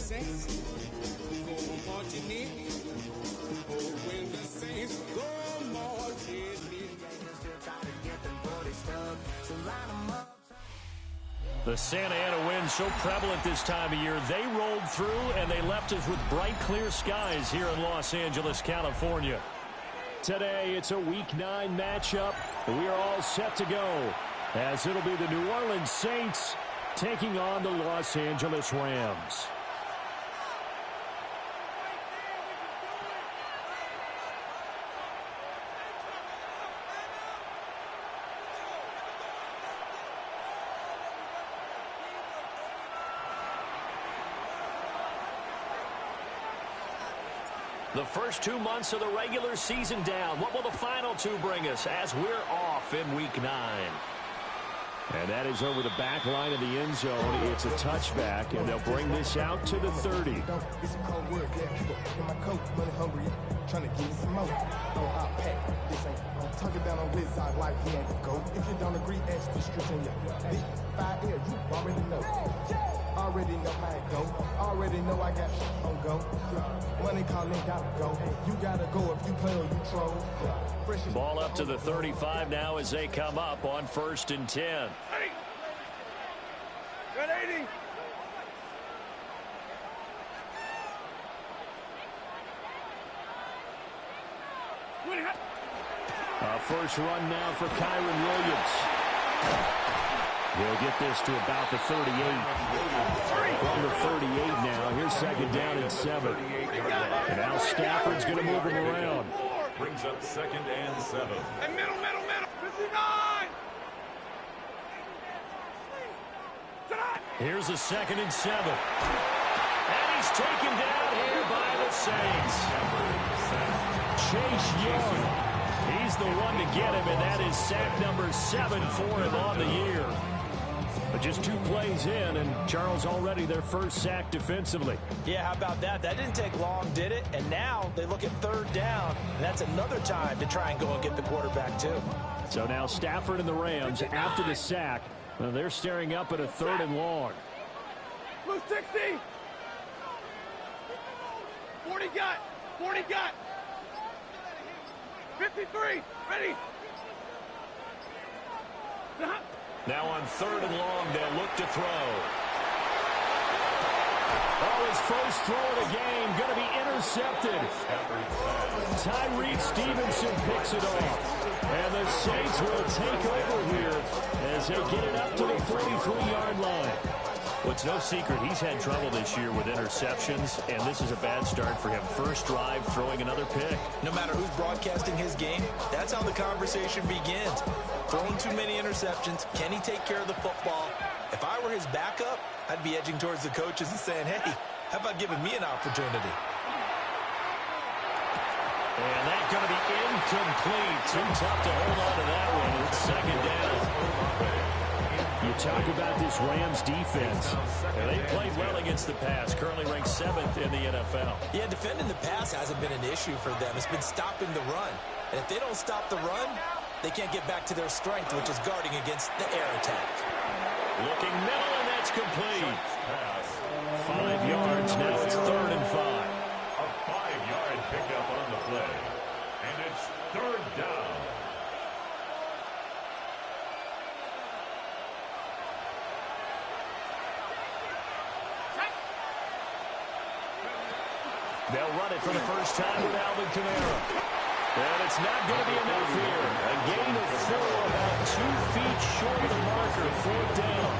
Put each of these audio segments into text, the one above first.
Saints go marching in, oh, when the Saints go marching in. The Santa Ana wind so prevalent this time of year, they rolled through and they left us with bright, clear skies here in Los Angeles, California. Today, it's a Week 9 matchup. We are all set to go, as it'll be the New Orleans Saints taking on the Los Angeles Rams. The first 2 months of the regular season down. What will the final 2 bring us as we're off in Week 9? And that is over the back line of the end zone. It's a touchback, and they'll bring this out to the 30. It's a cold word, yeah, keep it in my coat, money hungry, trying to give me some more. Oh, I'll pack, this ain't, I'm tugging down on his side like he ain't the GOAT. If you don't agree, ask the streets in your big 5 years, you already know. Already know how it go. Already know I got shit on go. Money calling, gotta go. You gotta go if you play or you troll. Ball up to the 35 now as they come up on 1st and 10. Got 80. First run now for Kyren Williams. He'll get this to about the 38. From the 38 now. Here's 2nd down and 7. And now Stafford's going to move him around. Brings up 2nd and 7. And middle. 59. Here's a 2nd and 7. And he's taken down here by the Saints. Chase Young. He's the one to get him, and that is sack number 7 for him on the year. But just 2 plays in, and Charles already their first sack defensively. Yeah, how about that? That didn't take long, did it? And now they look at 3rd down, and that's another time to try and go and get the quarterback, too. So now Stafford and the Rams, after the sack, they're staring up at a 3rd and long. Blue 60. 40 got. 53. Ready. Now on 3rd and long, they'll look to throw. Oh, his first throw of the game going to be intercepted. Tyree Stevenson picks it off. And the Saints will take over here as they get it up to the 43-yard line. Well, it's no secret he's had trouble this year with interceptions, and this is a bad start for him. First drive, throwing another pick. No matter who's broadcasting his game, that's how the conversation begins. Throwing too many interceptions, can he take care of the football? If I were his backup, I'd be edging towards the coaches and saying, hey, how about giving me an opportunity? And that's going to be incomplete. Too tough to hold on to that one. It's 2nd down. You talk about this Rams defense. They played well against the pass. Currently ranked 7th in the NFL. Yeah, defending the pass hasn't been an issue for them. It's been stopping the run. And if they don't stop the run, they can't get back to their strength, which is guarding against the air attack. Looking middle, and that's complete. 5 yards now. It's 3rd and 5. A 5-yard pickup on the play. And it's 3rd down. They'll run it for the first time with Alvin Kamara. And it's not going to be enough here. A gain of 4, about 2 feet short of the marker. 4th down.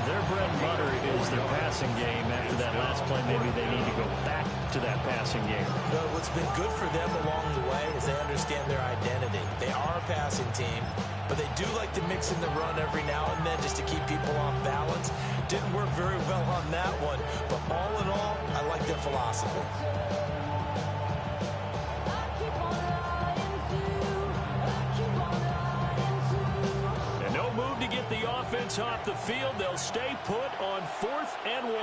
Their bread and butter is their passing game. After that last play, maybe they need to go back to that passing game. But what's been good for them along the way is they understand their identity. They are a passing team, but they do like to mix in the run every now and then just to keep people off balance. Didn't work very well on that one, but all in all, I like their philosophy. And no move to get the offense off the field. They'll stay put on 4th and 1.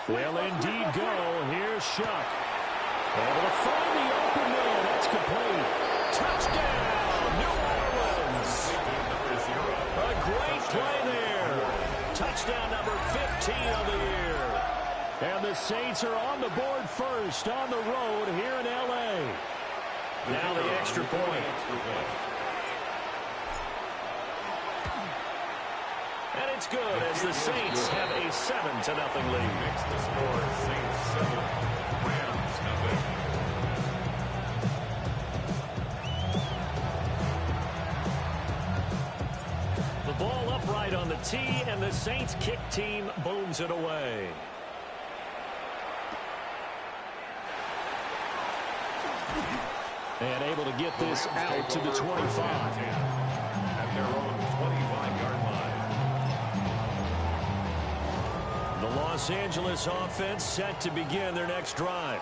They'll indeed go. Here's Shuck. Able to find the open man. That's complete. Touchdown, New Orleans. A great play there. Touchdown number 15 of the year. And the Saints are on the board first on the road here in L.A. Now the extra point. And it's good as the Saints have a 7-0 lead. The score is Saints 7, Rams 0. The ball upright on the tee, and the Saints kick team booms it away. And able to get this out to the 25. At their own 25-yard line. The Los Angeles offense set to begin their next drive.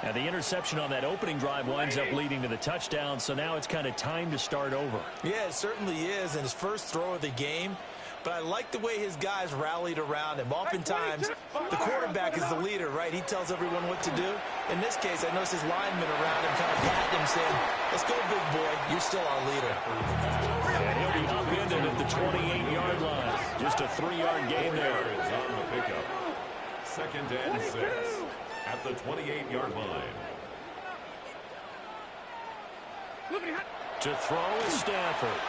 And the interception on that opening drive winds up leading to the touchdown, so now it's kind of time to start over. Yeah, it certainly is, and his first throw of the game. But I like the way his guys rallied around him. Oftentimes, the quarterback is the leader, right? He tells everyone what to do. In this case, I noticed his linemen around him kind of patting him, saying, let's go, big boy. You're still our leader. And he'll be upended at the 28-yard line. Just a 3-yard gain there. Is on the pickup. 2nd and 6 at the 28-yard line. To throw is Stafford.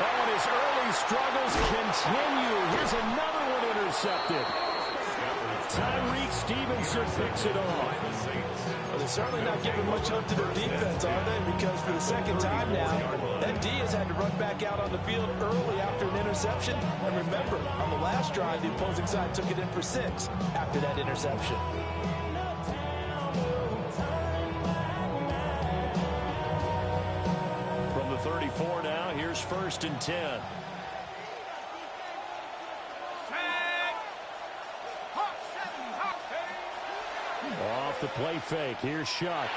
Oh, and his early struggles continue. Here's another one intercepted. Tyreek Stevenson picks it off. Well, they're certainly not giving much up to their defense, are they? Because for the second time now, that D has had to run back out on the field early after an interception. And remember, on the last drive, the opposing side took it in for 6 after that interception. From the 34 now, here's 1st and 10. Off the play fake. Here's Shuck.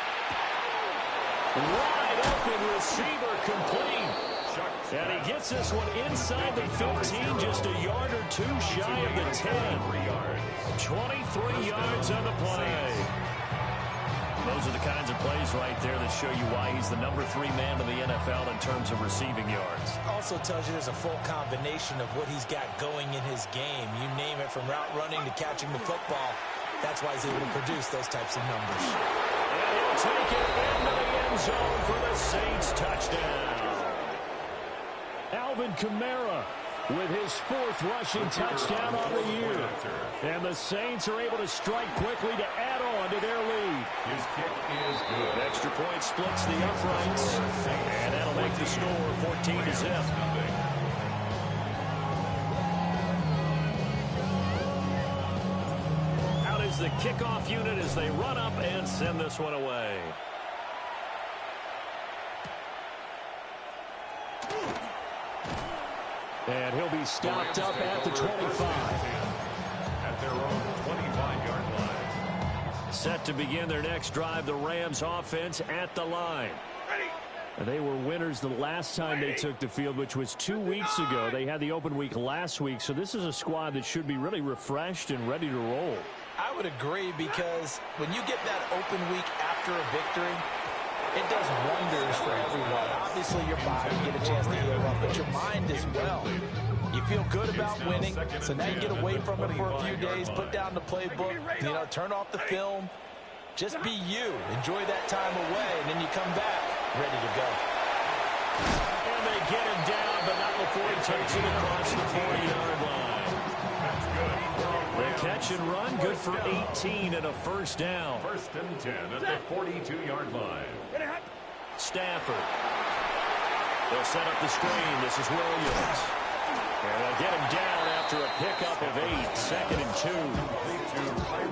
Wide open receiver complete. And he gets this one inside the 15, just a yard or two shy of the 10. 23 yards on the play. Those are the kinds of plays right there that show you why he's the number 3 man in the NFL in terms of receiving yards. Also tells you there's a full combination of what he's got going in his game. You name it, from route running to catching the football. That's why he's able to produce those types of numbers. And he'll take it into the end zone for the Saints touchdown. Alvin Kamara with his 4th rushing touchdown on the year. And the Saints are able to strike quickly to add on to their lead. His kick is good. Extra point splits the uprights. And that'll make the score 14-0. Out is the kickoff unit as they run up and send this one away. And he'll be stopped up at the 25. At their own 25-yard line. Set to begin their next drive, the Rams offense at the line. And they were winners the last time they took the field, which was 2 weeks ago. They had the open week last week, so this is a squad that should be really refreshed and ready to roll. I would agree, because when you get that open week after a victory, it does wonders for everyone. Obviously, your body, you get a chance to heal up, but your mind as well. You feel good about winning, so now you get away from it for a few days, put down the playbook, turn off the film. Just be you. Enjoy that time away, and then you come back ready to go. And they get him down, but not before he takes it across the 40-yard line. The catch and run, good for 18 and a 1st down. 1st and 10 at the 42-yard line. Stafford. They'll set up the screen. This is Williams. And they'll get him down after a pickup of 8. 2nd and 2.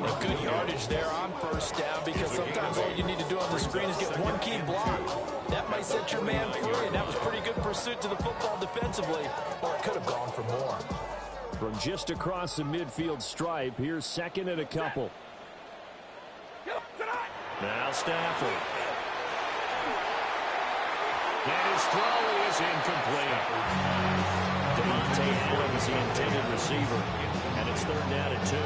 A good yardage there on 1st down, because sometimes all you need to do on the screen is get one key block. That might set your man free, and that was pretty good pursuit to the football defensively, or it could have gone for more. From just across the midfield stripe, here's 2nd and a couple. Now Stafford. And his throw is incomplete. Devontae Adams, the intended receiver. And it's 3rd down and 2.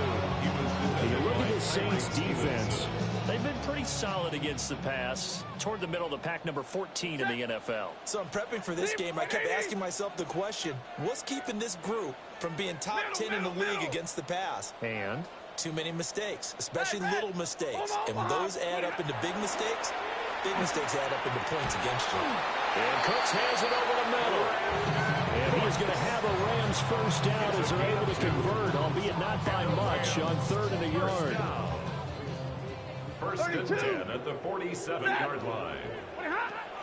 If you look at the Saints defense, they've been pretty solid against the pass. Toward the middle of the pack, number 14 in the NFL. So I'm prepping for this game. I kept asking myself the question, what's keeping this group from being top 10 in the league against the pass? And too many mistakes, especially little mistakes. And when those add up into big mistakes add up into points against you. And Cooks has it over the middle. And he is going to have a Rams first down as they're able to convert, albeit not by much, on 3rd and a yard. First and 10 at the 47-yard line.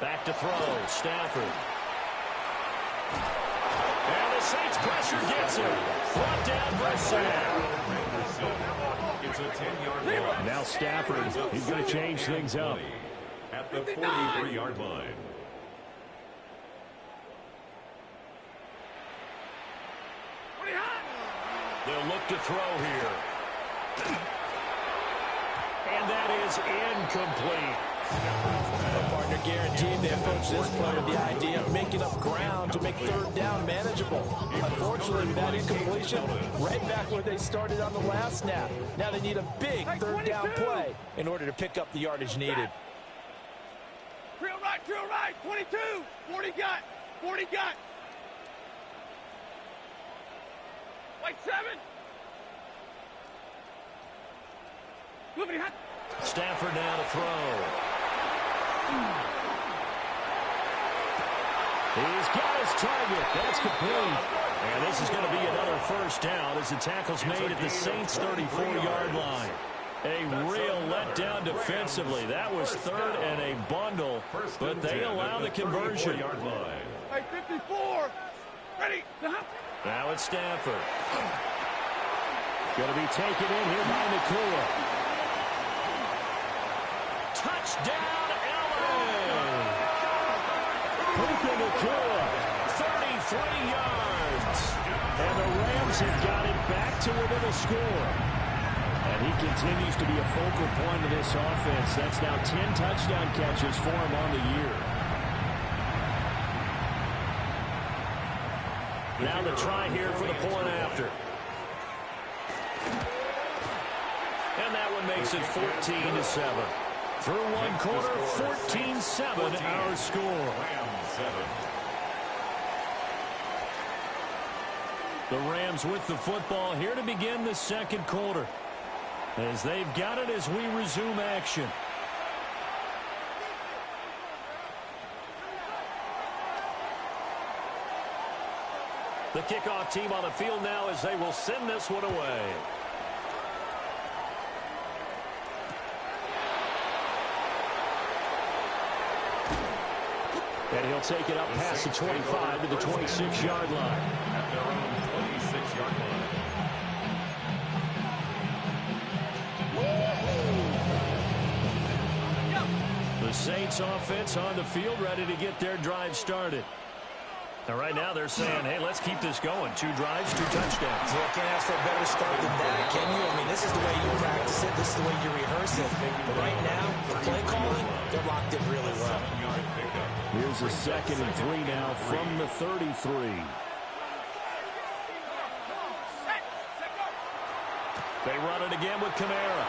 Back to throw, Stafford. And the Saints pressure gets him. Brought down for a sack. It's a 10-yard loss. Now Stafford, he's going to change things up. At the 43-yard line. They'll look to throw here. And that is incomplete. My partner guaranteed they approach this play with the idea of making up ground to make 3rd down manageable. Unfortunately, with that incompletion, right back where they started on the last snap. Now they need a big 3rd down play in order to pick up the yardage needed. Drill right, 22, 40 got, 40 got. White 7. Moving hot. Stafford now to throw. He's got his target. That's complete. And this is going to be another first down as the tackle's made at the Saints' 34-yard line. A real letdown defensively. That was 3rd and a bundle, but they allow the conversion. Hey, 54. Ready. Now it's Stafford. Going to be taken in here by Nakua. Touchdown, LA! Puka Nakua, 33 yards. And the Rams have got it back to within a score. And he continues to be a focal point of this offense. That's now 10 touchdown catches for him on the year. Now the try here for the point after. And that one makes it 14-7. Through one quarter, 14-7 our score. The Rams with the football here to begin the second quarter, as they've got it as we resume action. The kickoff team on the field now as they will send this one away. And he'll take it up past the 25 to the 26-yard line. At their own 26-yard line. The Saints offense on the field, ready to get their drive started. And right now they're saying, hey, let's keep this going. 2 drives, 2 touchdowns. You can't ask for a better start than that, can you? I mean, this is the way you practice it. This is the way you rehearse it. But right now, the play calling, they're locked in really well. Here's a 2nd and 3 now from the 33. They run it again with Kamara.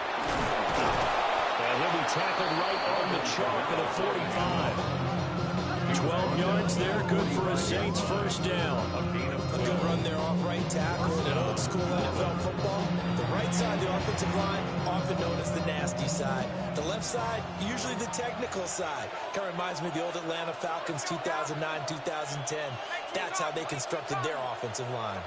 And he'll be tackled right on the chalk at a 45. 12 yards there, good for a Saints first down. A good run there off right tackle in old school NFL football. The right side of the offensive line, often known as the nasty side. The left side, usually the technical side. Kind of reminds me of the old Atlanta Falcons 2009, 2010. That's how they constructed their offensive line.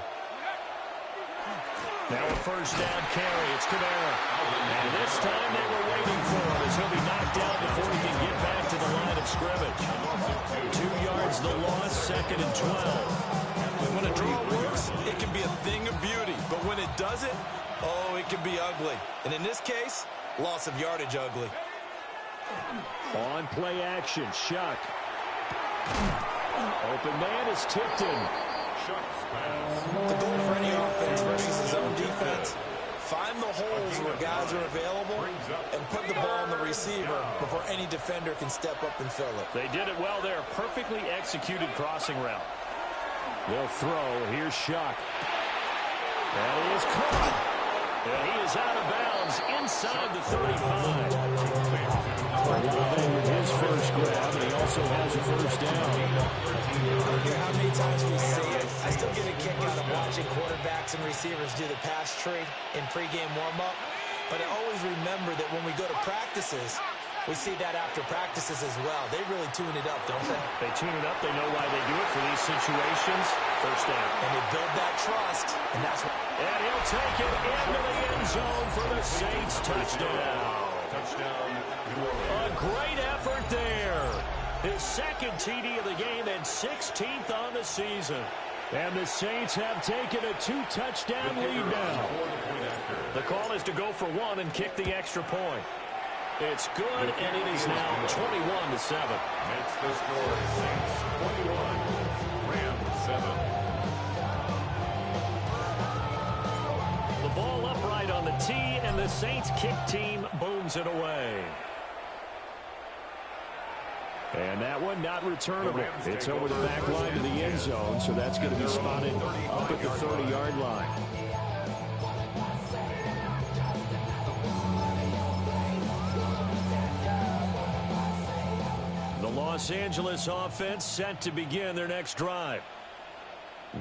Now a first down carry. It's Kamara. And this time they were waiting for him as he'll be knocked down before he can get back to the line of scrimmage. 2 yards the loss, 2nd and 12. When a draw works, it can be a thing of beauty. But when it doesn't, oh, it can be ugly. And in this case, loss of yardage ugly. On play action, Shuck. Open man is tipped in. The goal for any offense versus his own defense, find the holes where guys are available and put the ball on the receiver before any defender can step up and fill it. They did it well there. Perfectly executed crossing route. They'll throw. Here's Shuck. And he is caught. And he is out of bounds inside the 35. Olave with his first grab, and he also has a first down. I don't care how many times we see it. I still get a kick out of watching quarterbacks and receivers do the pass tree in pregame warm-up. But I always remember that when we go to practices, we see that after practices as well. They really tune it up, don't they? They tune it up. They know why they do it for these situations. First down. And they build that trust, and that's what... And he'll take it into the end zone for the Saints touchdown. Touchdown. A great effort there. His second TD of the game and 16th on the season. And the Saints have taken a 2-touchdown lead now. The call is to go for one and kick the extra point. It's good, and it is now 21-7. Makes the score Saints 21, Rams 7. The ball upright on the tee, and the Saints kick team booms it away. And that one not returnable. It's over the back line to the end zone, so that's going to be spotted up at the 30-yard line. The Los Angeles offense set to begin their next drive.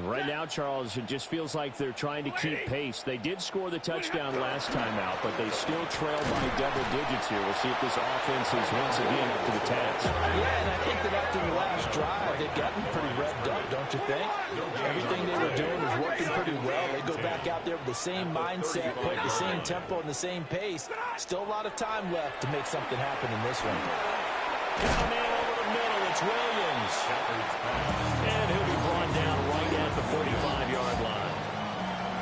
Right now, Charles, it just feels like they're trying to keep pace. They did score the touchdown last time out, but they still trail by double digits here. We'll see if this offense is once again up to the task. Yeah, and I think that after the last drive, they've gotten pretty revved up, don't you think? Everything they were doing was working pretty well. They go back out there with the same mindset, play at the same tempo and the same pace. Still a lot of time left to make something happen in this one. Got a man over the middle. It's Williams. And he'll be brought down right at the 45-yard line.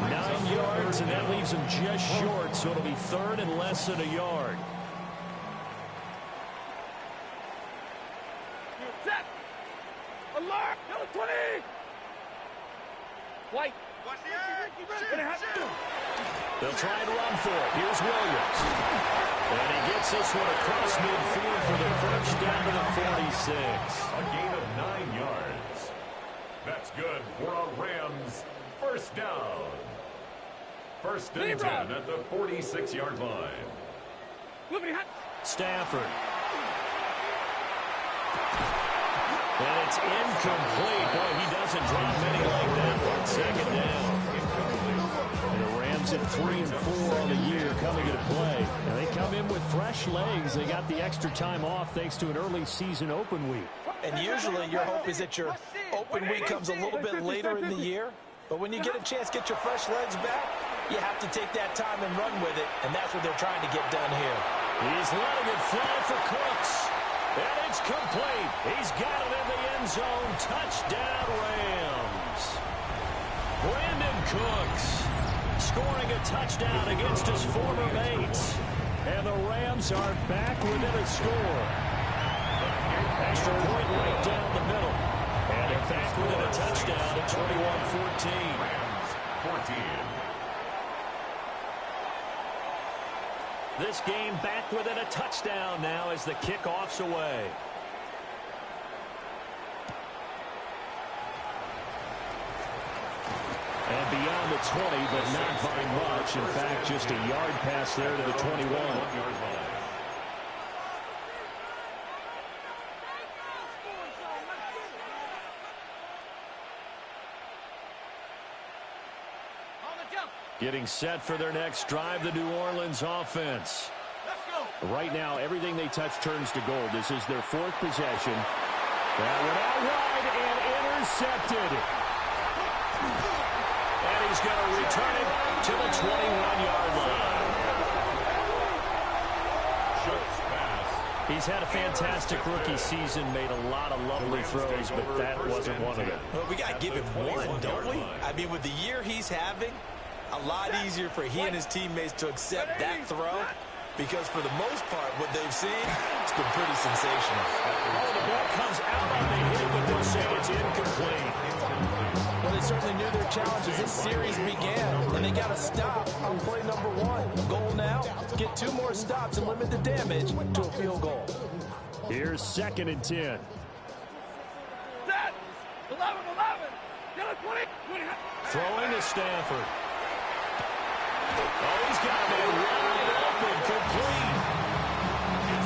9 yards, and that leaves him just short, so it'll be third and less than a yard. Set. Alert. Number 20. White. They'll try and run for it. Here's Williams. And he gets this one across midfield for the first down to the 46. A gain of 9 yards. That's good for a Rams first down. First and 10 at the 46-yard line. Stafford. And it's incomplete. Boy, he doesn't drop many like that on second down. And the Rams at 3 and 4 on the year coming into play. And they come in with fresh legs. They got the extra time off thanks to an early season open week. And usually your hope is that your open week comes a little bit later in the year. But when you get a chance to get your fresh legs back, you have to take that time and run with it. And that's what they're trying to get done here. He's letting it fly for Cooks. And it's complete. He's got it in the end zone. Touchdown, Rams. Brandon Cooks scoring a touchdown against his former mates. And the Rams are back within a score. Extra point right down the middle. And they're back within a touchdown at 21-14. Rams 14. This game back within a touchdown now as the kickoff's away. And beyond the 20, but not by much. In fact, just a yard pass there to the 21. Getting set for their next drive, the New Orleans offense. Right now, everything they touch turns to gold. This is their fourth possession. That one out wide and intercepted. And he's going to return it to the 21-yard line. He's had a fantastic rookie season, made a lot of lovely throws, but that wasn't one of them. Well, we got to give him one, don't we? I mean, with the year he's having, a lot easier for he and his teammates to accept that throw, because for the most part, what they've seen, it's been pretty sensational. Oh, the ball comes out on the hit, but they'll say it's incomplete. Well, they certainly knew their challenge as this series began, and they got to stop on play number 1. The goal now, get 2 more stops and limit the damage to a field goal. Here's 2nd and 10. Set. 11. Throwing to Stafford. Oh, he's got a man wide open, complete.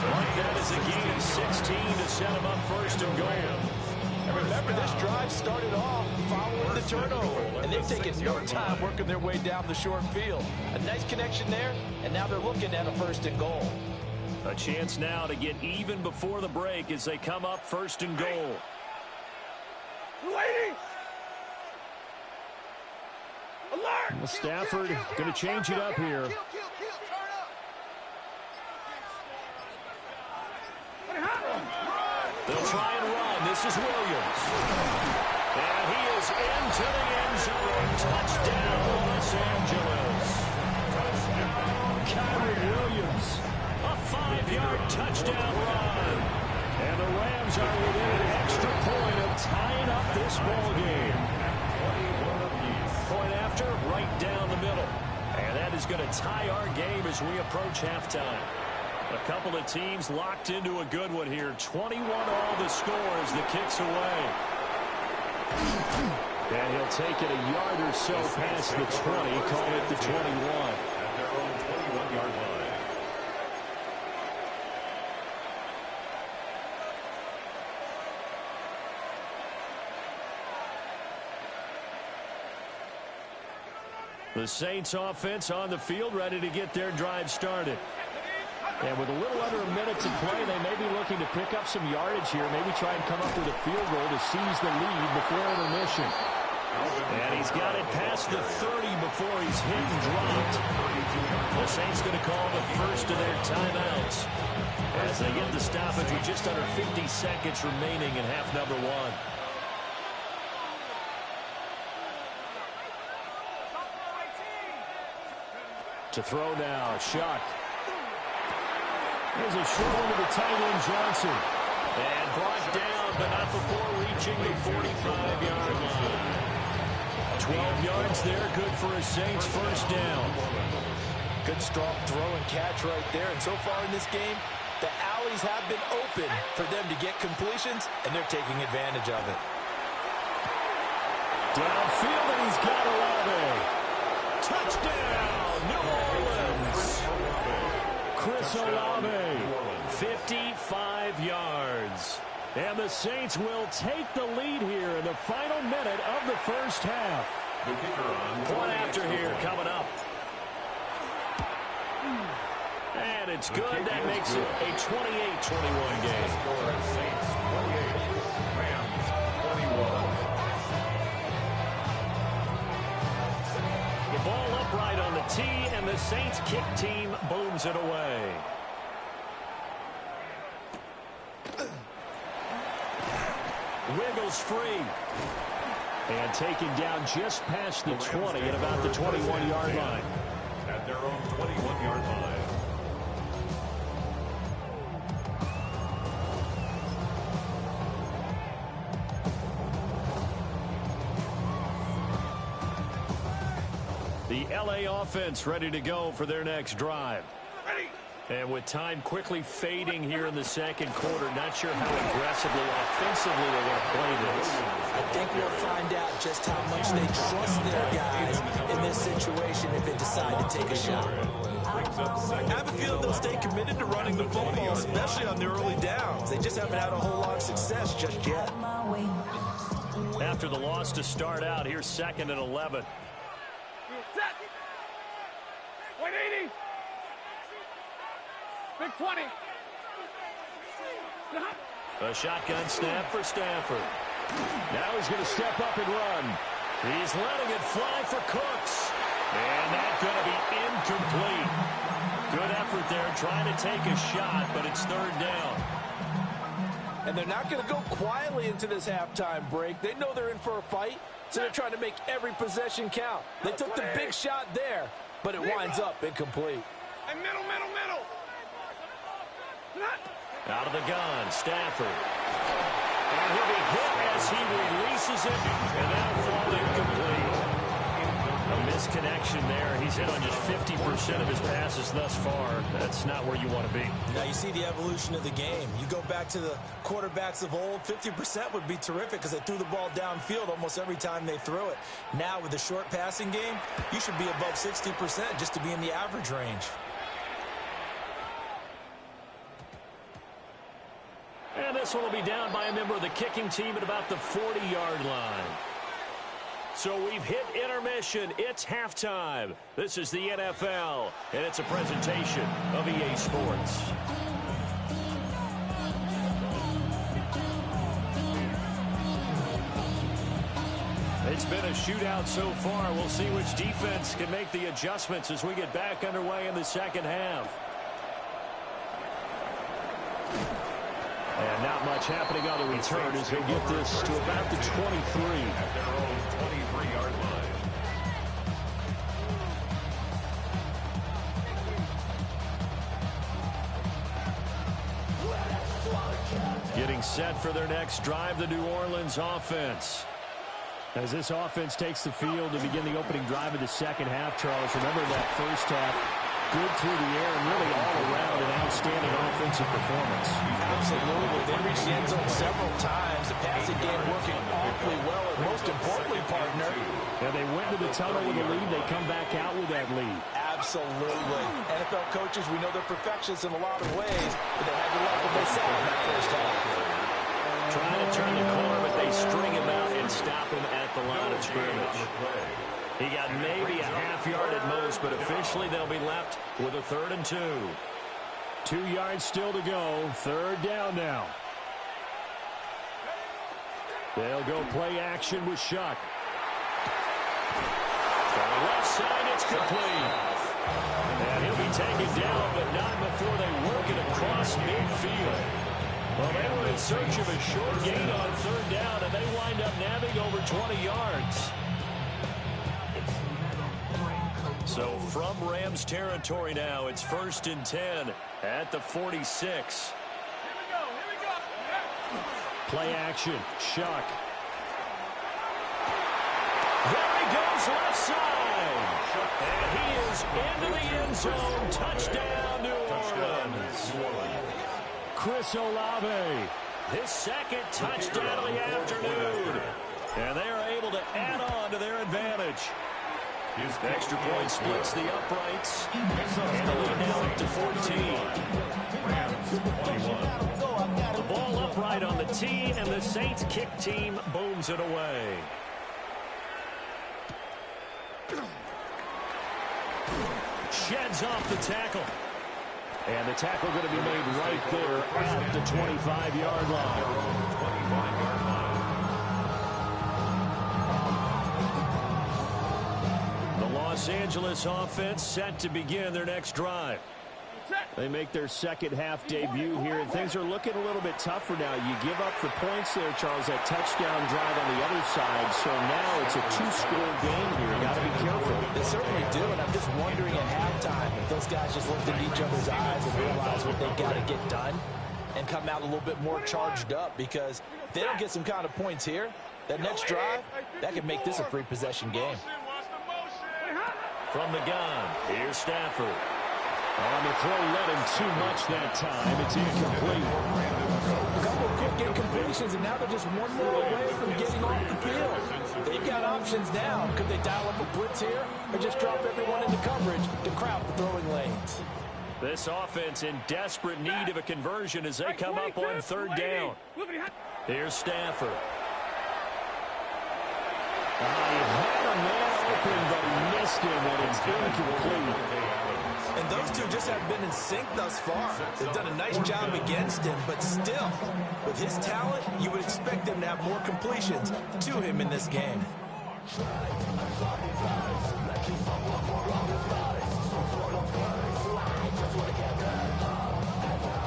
Like that is a gain of 16 to set him up first and goal. And remember, this drive started off following the turnover, and they've taken no time working their way down the short field. A nice connection there, and now they're looking at a first and goal. A chance now to get even before the break as they come up first and goal. Waiting. Alert. Well, Stafford going to change it up here. They'll try and run. This is Williams. And he is into the end zone. Touchdown, Los Angeles. Kyren Williams. A 5-yard touchdown run. And the Rams are within an extra point of tying up this ball game. Point after, right down the middle. And that is going to tie our game as we approach halftime. A couple of teams locked into a good one here. 21 all the score as the kick's away. And he'll take it a yard or so past the 20, call it the 21. At their own 21-yard line. The Saints offense on the field, ready to get their drive started. And with a little under a minute to play, they may be looking to pick up some yardage here, maybe try and come up with a field goal to seize the lead before intermission. And he's got it past the 30 before he's hit and dropped. The Saints going to call the first of their timeouts as they get the stoppage with just under 50 seconds remaining in half number one. To throw now, Shuck. There's a short one to the tight end, Johnson. And brought down, but not before reaching the 45-yard line. 12 yards there, good for a Saints first down. Good strong throw and catch right there. And so far in this game, the alleys have been open for them to get completions, and they're taking advantage of it. Downfield, and he's got Olave. Touchdown, New Orleans. Chris Olave, 55 yards. And the Saints will take the lead here in the final minute of the first half. The kicker on. Point after here coming up. And it's good. That makes it a 28-21 game. Saints 28, Rams 21. The ball upright on the tee, and the Saints kick team booms it away. Wiggles free. And taken down just past the 20 at about the 21-yard line. At their own 21-yard line. The LA offense ready to go for their next drive. And with time quickly fading here in the second quarter, not sure how aggressively, offensively they want to play this. I think we'll find out just how much they trust their guys in this situation if they decide to take a shot. I have a feeling they'll stay committed to running the football, especially on the early downs. They just haven't had a whole lot of success just yet. After the loss to start out, here's 2nd and 11. Set. 180. Big 20. A shotgun snap for Stafford. Now he's going to step up and run. He's letting it fly for Cooks. And that's going to be incomplete. Good effort there trying to take a shot, but it's 3rd down. And they're not going to go quietly into this halftime break. They know they're in for a fight, so they're trying to make every possession count. They took the big shot there, but it winds up incomplete. And middle. Out of the gun, Stafford. And he'll be hit as he releases it, and that'll fall incomplete. A misconnection there. He's hit on just 50% of his passes thus far. That's not where you want to be. Now you see the evolution of the game. You go back to the quarterbacks of old, 50% would be terrific because they threw the ball downfield almost every time they threw it. Now with the short passing game, you should be above 60% just to be in the average range. And this one will be down by a member of the kicking team at about the 40-yard line. So we've hit intermission. It's halftime. This is the NFL, and it's a presentation of EA Sports. It's been a shootout so far. We'll see which defense can make the adjustments as we get back underway in the second half. And not much happening on the return as they get this to about the 23. At their own 23-yard line. Getting set for their next drive, the New Orleans offense. As this offense takes the field to begin the opening drive of the second half, Charles, remember that first half, good through the air and really all around an outstanding offensive performance. Absolutely. They reached the end zone several times. The passing game working awfully well, and most importantly, partner. And they went to the tunnel with a lead. They come back out with that lead. Absolutely. NFL coaches, we know they're perfectionists in a lot of ways, but they had to like what they saw in that first half. Trying to turn the corner, but they string him out and stop him at the line of scrimmage. He got maybe a half yard at most, but officially they'll be left with a 3rd and 2. 2 yards still to go. 3rd down now. They'll go play action with Shuck. From the left side, it's complete. And he'll be taken down, but not before they work it across midfield. Well, they were in search of a short gain on 3rd down, and they wind up nabbing over 20 yards. So from Rams territory now, it's 1st and 10 at the 46. Here we go. Play action, Shuck. There he goes left side. And he is into the end zone. Touchdown, New Orleans. Chris Olave, his 2nd touchdown of the afternoon. And they are able to add on to their advantage. The extra point splits the uprights. And the lead now up to 14. The ball upright on the tee, and the Saints kick team booms it away. Sheds off the tackle. And the tackle going to be made right there at the 25-yard line. 25-yard line. Los Angeles offense set to begin their next drive. They make their second half debut here, and things are looking a little bit tougher now. You give up the points there, Charles, that touchdown drive on the other side. So now it's a 2-score game here. You got to be careful. They certainly do, and I'm just wondering at halftime if those guys just looked into each other's eyes and realize what they got to get done and come out a little bit more charged up, because if they don't get some kind of points here, that next drive, that could make this a 3-possession game. From the gun, here's Stafford. On the throw, led him too much that time. It's incomplete. A couple of quick incompletions, and now they're just one more away from getting off the field. They've got options now. Could they dial up a blitz here, or just drop everyone into coverage to crowd the throwing lanes? This offense in desperate need of a conversion as they come up on 3rd down. Here's Stafford. He had a man open, but he missed him, and it's incomplete. And those two just have been in sync thus far. They've done a nice job against him, but still, with his talent, you would expect him to have more completions to him in this game.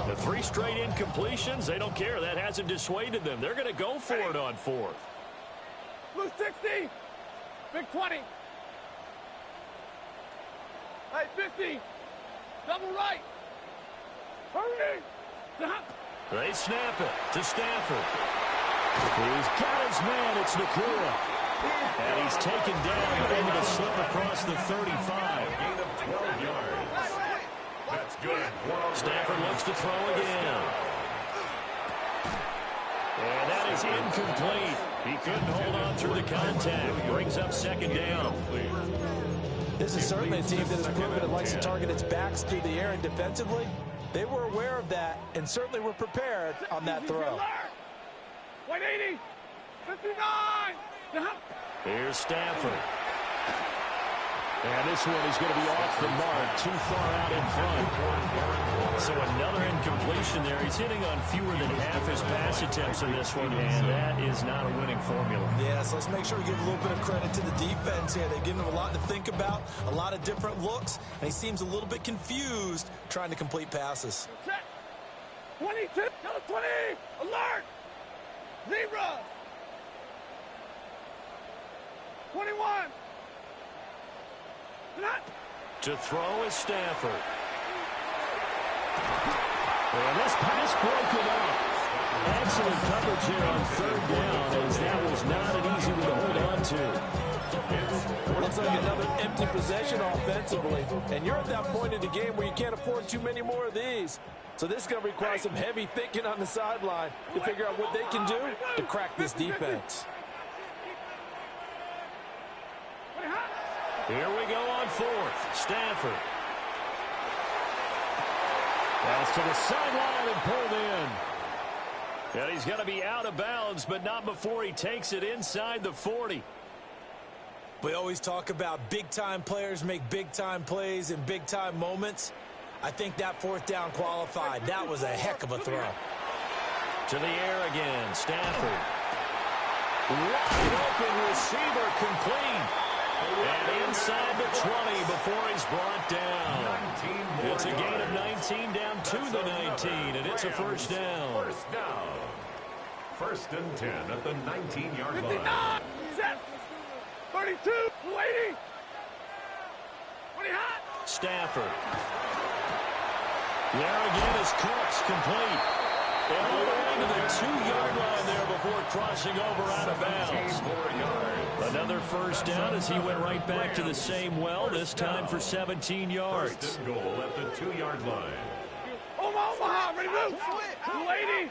The 3 straight incompletions, they don't care. That hasn't dissuaded them. They're going to go for it on 4th. Blue 60. Big 20. Hey, 50. Double right. Hurry. They snap it to Stafford. He's got his man. It's Nakua. And he's taken down, able to slip across the 35. Gain of 12 yards. That's good. Stafford looks to throw again. And that is incomplete. He couldn't hold on through the contact. Brings up second down. This is certainly a team that has proven it likes to target its backs through the air, and defensively, they were aware of that and certainly were prepared on that throw. 180, 59. Here's Stafford. And this one is going to be off the mark, too far out in front. So another incompletion there. He's hitting on fewer than half his pass attempts in this one, and that is not a winning formula. Yeah, so let's make sure we give a little bit of credit to the defense here. They've given him a lot to think about, a lot of different looks, and he seems a little bit confused trying to complete passes. Set. 22, number 20, alert. Zebra. 21. To throw is Stafford. And this pass broken up. Excellent coverage here on third down, as that was not an easy one to hold on to. Looks like another empty possession offensively. And you're at that point in the game where you can't afford too many more of these. So this is going to require some heavy thinking on the sideline to figure out what they can do to crack this defense. Here we go on fourth. Stafford. Pass to the sideline and pulled in. And he's going to be out of bounds, but not before he takes it inside the 40. We always talk about big-time players make big-time plays in big-time moments. I think that fourth down qualified. That was a heck of a throw. To the air again. Stafford. Wide open receiver complete. And inside the 20 before he's brought down. It's a gain of 19 down to the 19, and it's a first down. First down. First and 10 at the 19-yard line. 59, set, 32, 280. What he hot? Stafford. There again is Cooks, complete. And all the way to the 2-yard line there before crossing over out of bounds. Another first down as he went right back to the same well, this time for 17 yards. First and goal at the 2-yard line. Omaha, ready to move. 280.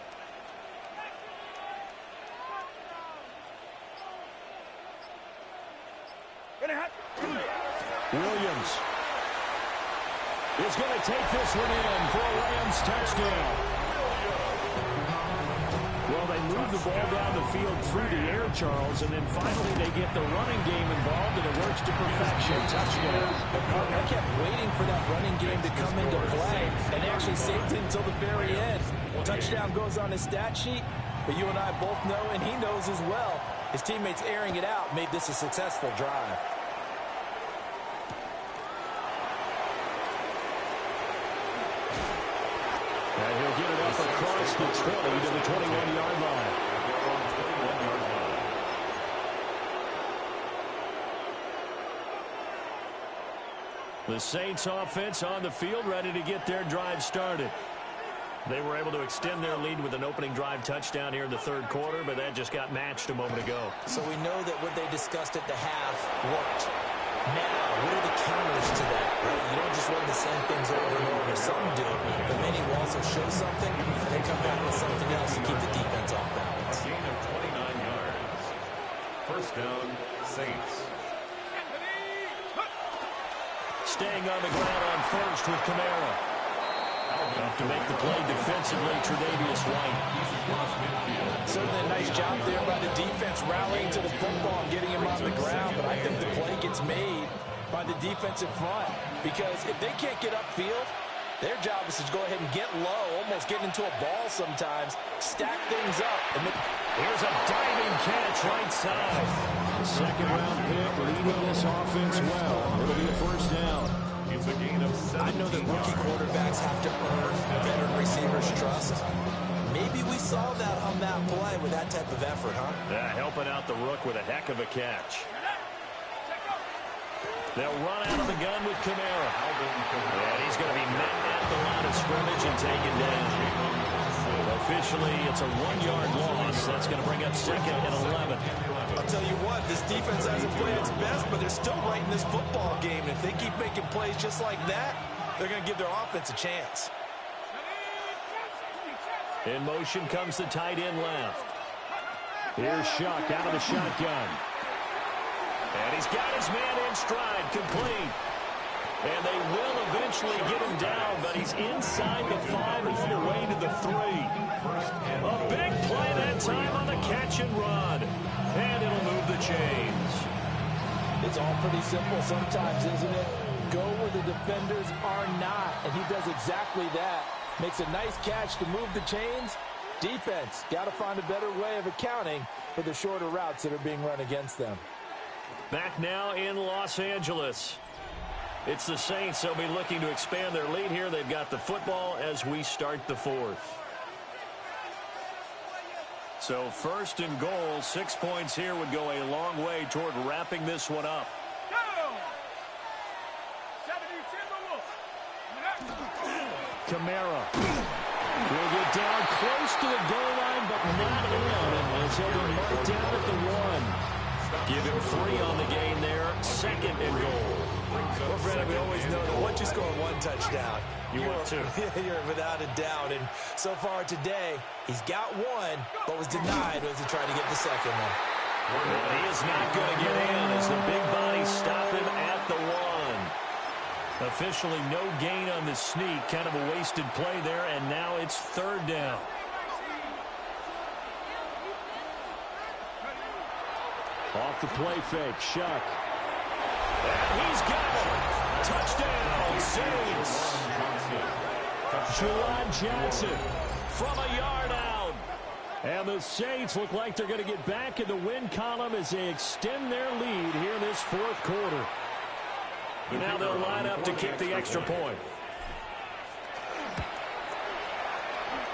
Ready hot. Williams is going to take this one in for a Rams touchdown. Well, they move the ball down the field through the air, Charles, and then finally they get the running game involved, and it works to perfection. Touchdown. I kept waiting for that running game to come into play, and they actually saved it until the very end. Touchdown goes on his stat sheet, but you and I both know, and he knows as well, his teammates airing it out made this a successful drive. And he'll get it up across the 20 to the 21-yard line. The Saints offense on the field, ready to get their drive started. They were able to extend their lead with an opening drive touchdown here in the third quarter, but that just got matched a moment ago. So we know that what they discussed at the half worked. Now, what are the counters to that? Right? You don't just run the same things over and over. Some do, but many will also show something, and then come back with something else to keep the defense off balance. A gain of 29 yards. First down, Saints. Staying on the ground on first with Kamara. Up to make the play defensively, Tre'Davious White. Certainly a nice job there by the defense rallying to the football and getting him on the ground, but I think the play gets made by the defensive front because if they can't get upfield, their job is to go ahead and get low, almost get into a ball sometimes, stack things up. And here's a diving catch right side. The second-round pick leading this offense well. It'll be a first down. It's a gain of 17 I know that rookie quarterbacks have to earn veteran receivers' trust. Maybe we saw that on that play with that type of effort, huh? Yeah, helping out the rook with a heck of a catch. They'll run out of the gun with Kamara. And he's going to be met at the line of scrimmage and taken down. They'll officially, it's a 1-yard loss. That's going to bring up 2nd and 11. I'll tell you what, this defense hasn't played its best, but they're still right in this football game. And if they keep making plays just like that, they're going to give their offense a chance. In motion comes the tight end left. Here's Shuck out of the shotgun. And he's got his man in stride, complete. And they will eventually get him down, but he's inside the 5 and on the way to the 3. A big play that time on the catch and run. And it'll move the chains. It's all pretty simple sometimes, isn't it? Go where the defenders are not, and he does exactly that. Makes a nice catch to move the chains. Defense, got to find a better way of accounting for the shorter routes that are being run against them. Back now in Los Angeles. It's the Saints. They'll be looking to expand their lead here. They've got the football as we start the 4th. So 1st and goal, 6 points here would go a long way toward wrapping this one up. Kamara will get down close to the goal line, but not in. And he'll be marked down at the 1. Give him 3 on the gain there. 2nd and goal. Well, Brandon, we always know that once you score 1 touchdown, you want 2. You're without a doubt. And so far today, he's got 1, but was denied as he tried to get the 2nd one. And he is not going to get in as the big body stopped him at the 1. Officially no gain on the sneak. Kind of a wasted play there, and now it's 3rd down. Off the play fake, Shuck. And he's got it. Touchdown, Saints. Juwan Johnson from a yard out. And the Saints look like they're going to get back in the win column as they extend their lead here in this 4th quarter. Now they'll line up to kick the extra point.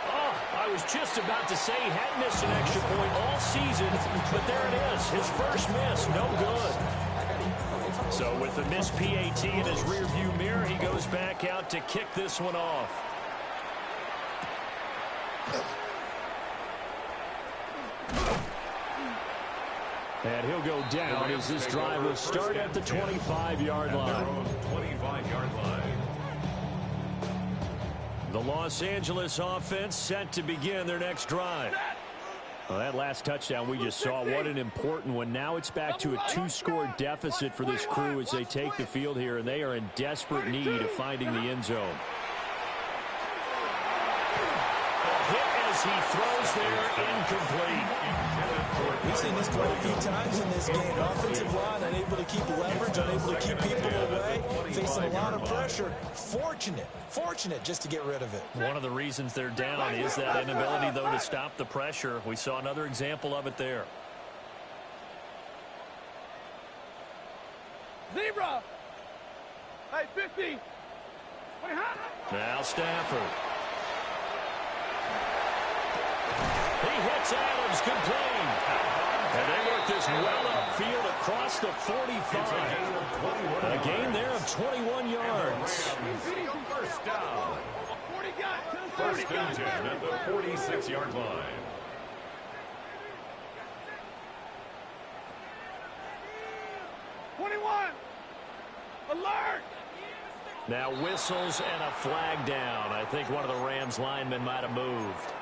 Oh, I was just about to say he hadn't missed an extra point all season, but there it is. His first miss, no good. So with the missed PAT in his rearview mirror, he goes back out to kick this one off. And he'll go down as this drive will start at the 25-yard line. 25-yard line. The Los Angeles offense set to begin their next drive. Well, that last touchdown we just saw, what an important one. Now it's back to a 2-score deficit for this crew as they take the field here, and they are in desperate need of finding the end zone. A hit as he throws there, incomplete. We've seen this quite a few times in this game. Offensive line unable to keep leverage, unable to keep people away, facing a lot of pressure. Fortunate just to get rid of it. One of the reasons they're down is that inability, though, to stop the pressure. We saw another example of it there. Zebra! Hey, 50! Wait, huh? Now Stafford. He hits Adams, complete. And they work this well upfield across the 45. A gain there of 21 yards. First down. 1st and 10 at the 46-yard line. Alert! Now whistles and a flag down. I think one of the Rams linemen might have moved.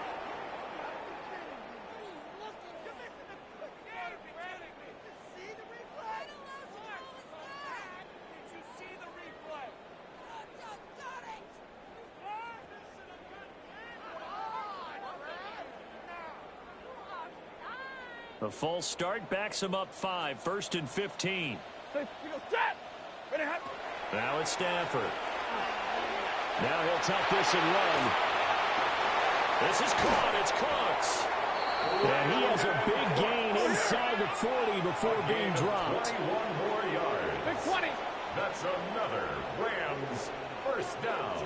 The false start backs him up 5. 1st and 15. Now it's Stafford. Now he'll tuck this and run. This is caught. It's Cooks. And he has a big gain inside the 40 before being dropped. 21 more yards. 20. That's another Rams first down.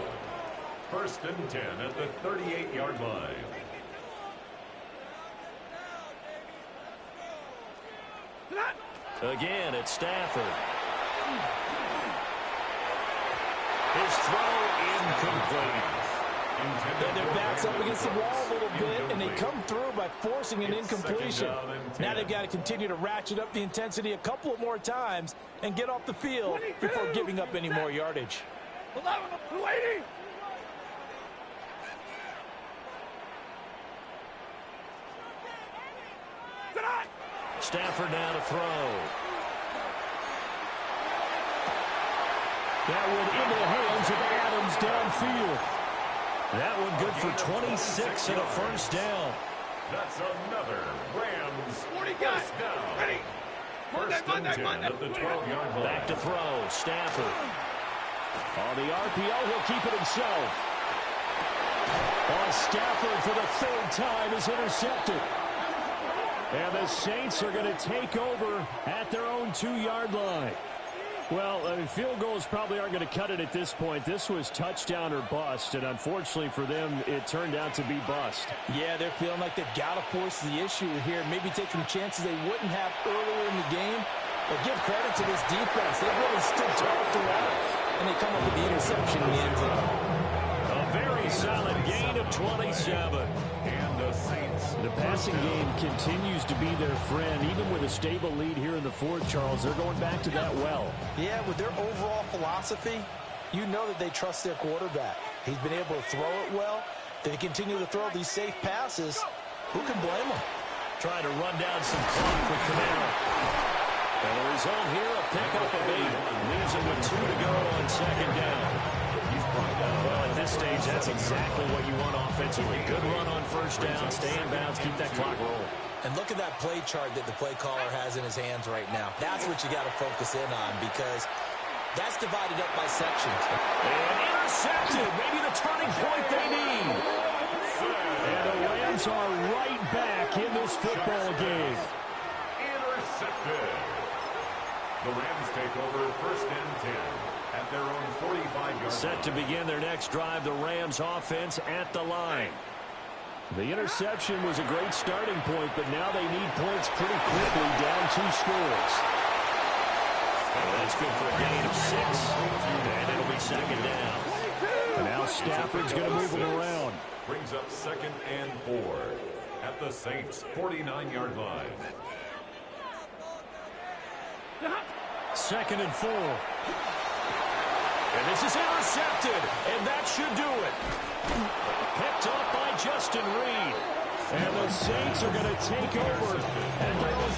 1st and 10 at the 38-yard line. Again, it's Stafford. His throw incomplete. Their back's up against the wall a little bit, and they come through by forcing an incompletion. Now they've got to continue to ratchet up the intensity a couple of more times and get off the field before giving up any more yardage. 280. Stafford now to throw. That one into the hands of Adams downfield. That one good for 26 and a first down. That's another Rams 40 first guys. down. Ready. First and 10 at the 12-yard line. Back to throw. Stafford. On the RPO, he'll keep it himself. Stafford for the third time is intercepted. And the Saints are going to take over at their own 2-yard line. Well, field goals probably aren't going to cut it at this point. This was touchdown or bust, and unfortunately for them, it turned out to be bust. Yeah, they're feeling like they've got to force the issue here. Maybe take some chances they wouldn't have earlier in the game. But give credit to this defense. They really stood tall throughout, and they come up with the interception in the end zone. A very solid gain of 27. And the Saints. The passing game continues to be their friend. Even with a stable lead here in the fourth, Charles, they're going back to that well. Yeah, with their overall philosophy, you know that they trust their quarterback. He's been able to throw it well. They continue to throw these safe passes. Who can blame them? Trying to run down some clock with Camaro. And the result here, a pickup of 8. Leaves him with 2 to go on second down. Well, at this stage, that's exactly what you want offensively. Good run on first down, stay in bounds, keep that clock rolling. And look at that play chart that the play caller has in his hands right now. That's what you got to focus in on, because that's divided up by sections. And intercepted, maybe the turning point they need. And the Rams are right back in this football game. Intercepted. The Rams take over first and 10 at their own 45-yard line. Set to begin their next drive, the Rams offense at the line. The interception was a great starting point, but now they need points pretty quickly, down 2 scores. And that's good for a gain of 6, and it'll be second down. And now Stafford's going to move them around. Brings up second and 4 at the Saints' 49-yard line. Second and 4. And this is intercepted, and that should do it. Picked up by Justin Reed. And the Saints are going to take over at their own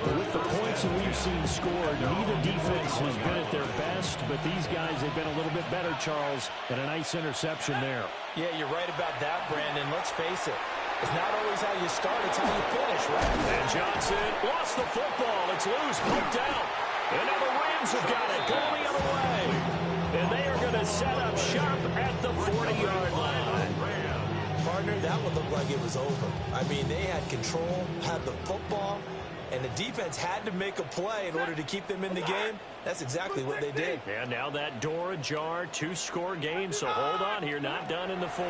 41. With the points that we've seen scored, neither defense has been at their best, but these guys have been a little bit better, Charles, and a nice interception there. Yeah, you're right about that, Brandon. Let's face it. It's not always how you start, it's how you finish, right? And Johnson lost the football. It's loose, poked out. And now the Rams have got it, going the other way. And they are going to set up shop at the 40-yard line. Partner, that one looked like it was over. I mean, they had control, had the football, and the defense had to make a play in order to keep them in the game. That's exactly what they did. And now that door ajar, 2-score game, so hold on here, not done in the fourth.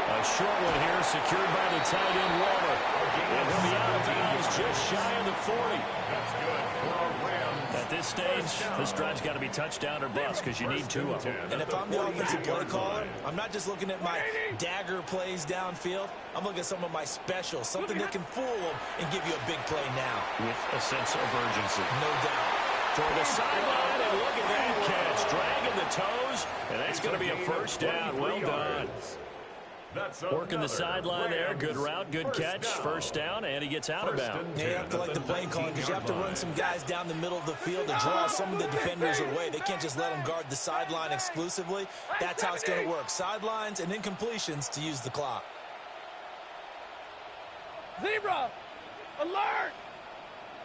A short one here, secured by the tight end, Waller. And he'll be out of bounds just shy of the 40. That's good for our Rams. At this stage, this drive's got to be touchdown or bust because you need 2 of them. And if I'm the offensive play caller, I'm not just looking at my dagger plays downfield. I'm looking at some of my specials, something that can fool them and give you a big play now. With a sense of urgency. No doubt. Toward the sideline, and look at that catch. Dragging the toes, and that's going to be a first down. Well done. Working the sideline there. Good route, good catch. First down, and he gets out of bounds. Yeah, you have to like the play calling because you have to run some guys down the middle of the field to draw some of the defenders away. They can't just let them guard the sideline exclusively. That's how it's going to work. Sidelines and incompletions to use the clock. Zebra! Alert!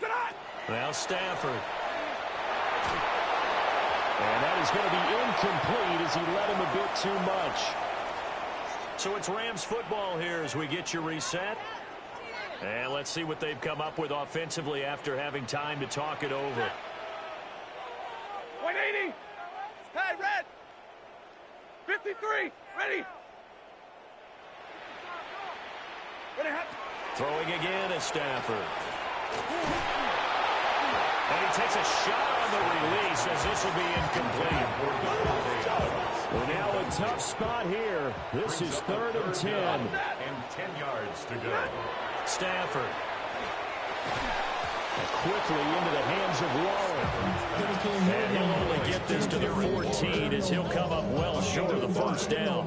Tonight! Now Stafford. And that is going to be incomplete as he led him a bit too much. So it's Rams football here as we get you reset. And let's see what they've come up with offensively after having time to talk it over. 180! Hey, red! 53! Ready! Ready, hot! Throwing again is Stafford. And he takes a shot on the release as this will be incomplete. Well, now a tough spot here. This is 3rd and 10. And 10 yards to go. Stafford. Quickly into the hands of Waller. And he'll only get this to the 14 as he'll come up well short of the first down.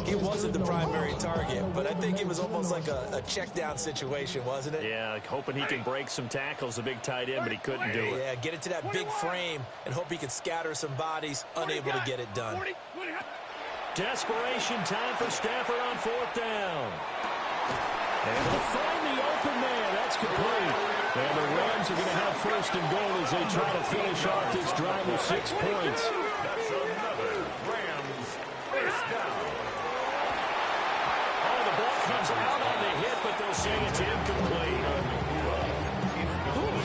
He wasn't the primary target, but I think it was almost like a check down situation, wasn't it? Yeah, hoping he can break some tackles, a big tight end, but he couldn't do it. Yeah, get it to that big frame and hope he can scatter some bodies, unable to get it done. Desperation time for Stafford on 4th down. And they'll find the open man. That's complete. And the Rams are going to have 1st and goal as they try to finish off this drive with 6 points. That's another Rams 1st down. Oh, the ball comes out on the hit, but they'll say it's incomplete.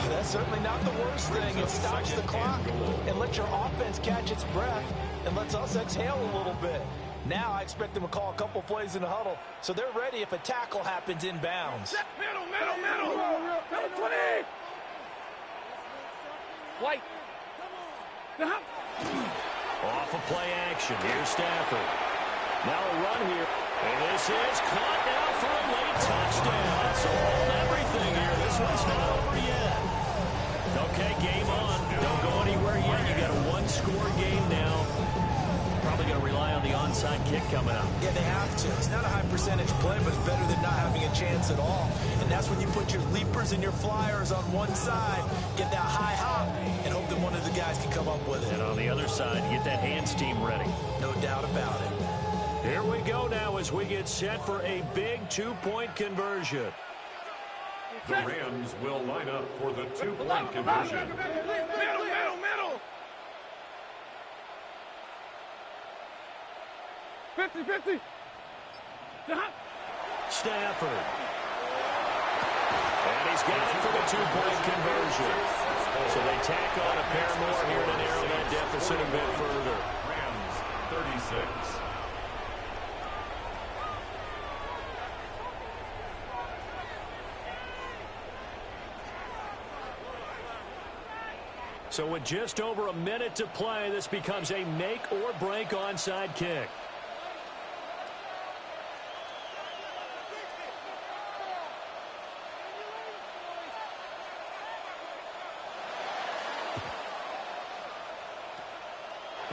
That's certainly not the worst thing. It stops the clock and lets your offense catch its breath and lets us exhale a little bit. Now I expect them to call a couple plays in the huddle, so they're ready if a tackle happens inbounds. Middle. Number 20. White. Off of play action. Here's Stafford. Now a run here. And this is caught now for a late touchdown. So hold everything here. This one's not over yet. Okay, game on. Don't go anywhere yet. You got a 1-score game now. Probably going to rely on the onside kick coming up. Yeah, they have to. It's not a high percentage play, but it's better than not having a chance at all. And that's when you put your leapers and your flyers on one side, get that high hop, and hope that one of the guys can come up with it. And on the other side, get that hands team ready. No doubt about it. Here we go now as we get set for a big 2-point conversion. The Rams will line up for the 2-point conversion. Middle. 50. Stafford. And he's got it for the 2-point conversion. So they tack on a pair more here to narrow that deficit a bit further. Rams 36. So with just over a minute to play, this becomes a make or break onside kick.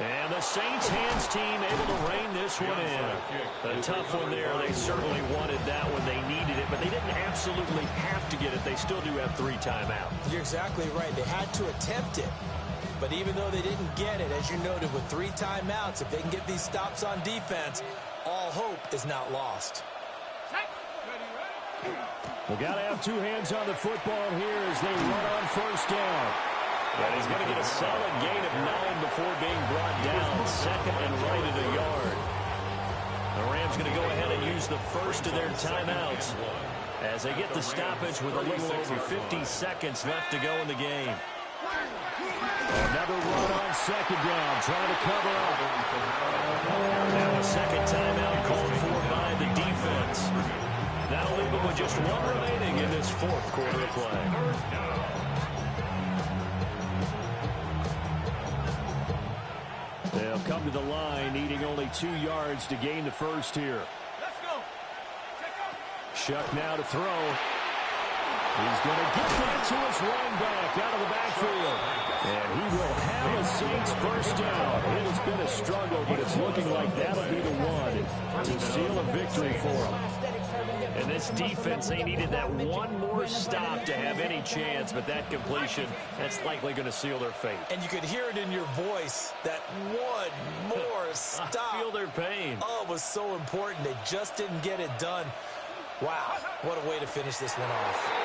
And the Saints hands team able to rein this one in. A tough one there. They certainly wanted that one. They needed it, but they didn't absolutely have to get it. They still do have 3 timeouts. You're exactly right. They had to attempt it. But even though they didn't get it, as you noted, with 3 timeouts, if they can get these stops on defense, all hope is not lost. We got to have 2 hands on the football here as they run on 1st down. And he's going to get a solid gain of 9 before being brought down. 2nd and right at a yard. The Rams going to go ahead and use the first of their timeouts as they get the stoppage with a little over 50 seconds left to go in the game. Another run on 2nd down, trying to cover up. Now a 2nd timeout called for by the defense. That'll leave them with just 1 remaining in this 4th quarter of play. They'll come to the line, needing only 2 yards to gain the first here. Let's go. Shuck now to throw. He's going to get that to his running back out of the backfield. And he will have a Saints first down. It has been a struggle, but it's looking like that'll be the one to seal a victory for him. And this defense, they needed that one more stop to have any chance, but that completion, that's likely going to seal their fate. And you could hear it in your voice, that one more stop. I feel their pain. Oh, it was so important. They just didn't get it done. Wow, what a way to finish this one off.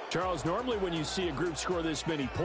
Charles, normally when you see a group score this many points,